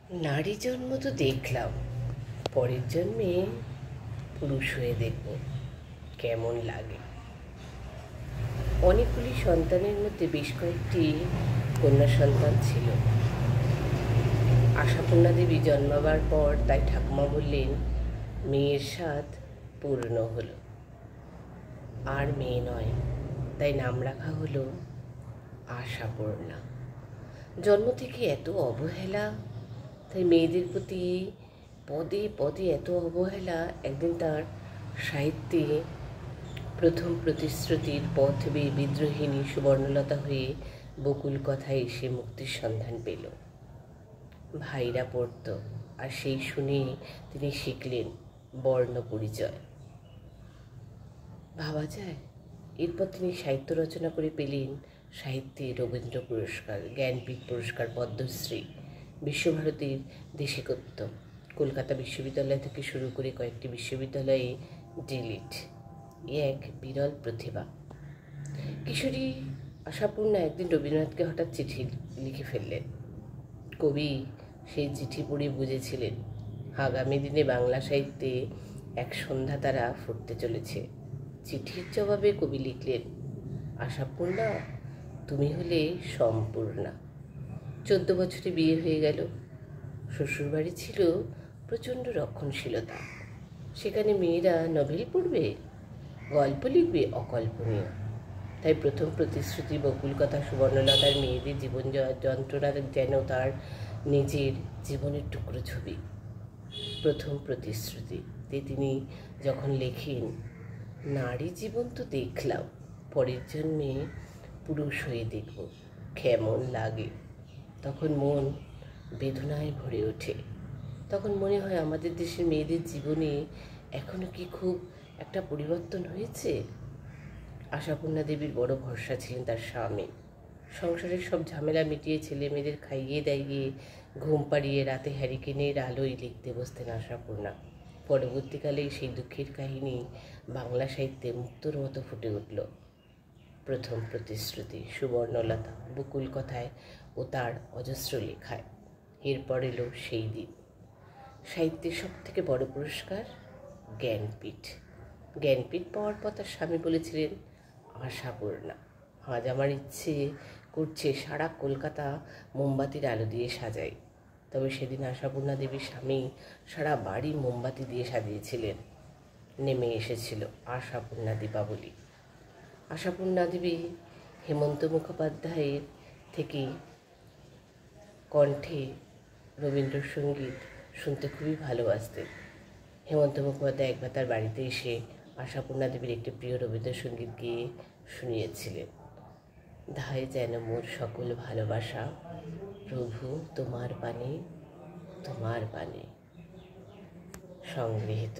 নারী জন্ম তো দেখলাম, পরের জন্মে পুরুষ হয়ে দেখব কেমন লাগে। অনেকগুলি সন্তানের মধ্যে বেশ কয়েকটি কন্যা সন্তান ছিল। আশাপূর্ণা দেবী জন্মাবার পর তাই ঠাকুমা বললেন, মেয়ের স্বাদ পূর্ণ হলো, আর মেয়ে নয়, তাই নাম রাখা হলো আশাপূর্ণা। জন্ম থেকে এত অবহেলা, তাই মেয়েদের প্রতি পদে পদে এত অবহেলা একদিন তার সাহিত্যে প্রথম প্রতিশ্রুতির পথ বেয়ে বিদ্রোহিণী সুবর্ণলতা হয়ে বকুল কথায় এসে মুক্তির সন্ধান পেল। ভাইরা পড়ত, আর সেই শুনে তিনি শিখলেন বর্ণ পরিচয়। ভাবা যায়, এরপর তিনি সাহিত্য রচনা করে পেলেন সাহিত্যে রবীন্দ্র পুরস্কার, জ্ঞানপীঠ পুরস্কার, পদ্মশ্রী, বিশ্বভারতীর দেশিকত্ব, কলকাতা বিশ্ববিদ্যালয় থেকে শুরু করে কয়েকটি বিশ্ববিদ্যালয়ে ডিলিট। এক বিরল প্রতিভা। কিশোরী আশাপূর্ণা একদিন রবীন্দ্রনাথকে হঠাৎ চিঠি লিখে ফেললেন। কবি সেই চিঠি পড়ে বুঝেছিলেন আগামী দিনে বাংলা সাহিত্যে এক সন্ধ্যা তারা ফুটতে চলেছে। চিঠির জবাবে কবি লিখলেন, আশাপূর্ণা, তুমি হলে সম্পূর্ণা। 14 বছরে বিয়ে হয়ে গেল। শ্বশুরবাড়ি ছিল প্রচণ্ড রক্ষণশীলতা। সেখানে মেয়েরা নভেল পড়বে, গল্প লিখবে, অকল্পনীয়। তাই প্রথম প্রতিশ্রুতি বকুল কথা সুবর্ণলতার মেয়েদের জীবন যন্ত্রণা যেন তার নিজের জীবনের টুকরো ছবি। প্রথম প্রতিশ্রুতিতে তিনি যখন লেখেন, নারী জীবন তো দেখলাম, পরের জন্মে পুরুষ হয়ে দেখব কেমন লাগে, তখন মন বেদনায় ভরে ওঠে। তখন মনে হয় আমাদের দেশের মেয়েদের জীবনে এখনও কি খুব একটা পরিবর্তন হয়েছে। আশাপূর্ণা দেবীর বড় ভরসা ছিলেন তার স্বামী। সংসারের সব ঝামেলা মিটিয়ে ছেলে মেয়েদের খাইয়ে দাইয়ে ঘুম পাড়িয়ে রাতে হ্যারিকেনের আলোয় লিখতে বসতেন আশাপূর্ণা। পরবর্তীকালে সেই দুঃখের কাহিনী বাংলা সাহিত্যে মুক্তোর মতো ফুটে উঠল। প্রথম প্রতিশ্রুতি, সুবর্ণলতা, বকুল কথায় ও তার অজস্র লেখায়। এরপর এলো সেই দিন। সাহিত্যের সব থেকে বড় পুরস্কার জ্ঞানপীঠ। জ্ঞানপীঠ পাওয়ার পর তার স্বামী বলেছিলেন, আশাপূর্ণা, আজ আমার ইচ্ছে করছে সারা কলকাতা মোমবাতির আলো দিয়ে সাজাই। তবে সেদিন আশাপূর্ণা দেবীর স্বামী সারা বাড়ি মোমবাতি দিয়ে সাজিয়েছিলেন। নেমে এসেছিল আশাপূর্ণা দীপাবলি। আশাপূর্ণা দেবী হেমন্ত মুখোপাধ্যায়ের থেকে কণ্ঠে রবীন্দ্রসঙ্গীত শুনতে খুবই ভালোবাসতেন। হেমন্ত মুখোপাধ্যায় একবার তার বাড়িতে এসে আশাপূর্ণা দেবীর একটি প্রিয় রবীন্দ্রসঙ্গীত গেয়ে শুনিয়েছিলেন। ধায় যেন মোর সকল ভালোবাসা, প্রভু তোমার পানে, তোমার পানে। সংগৃহীত।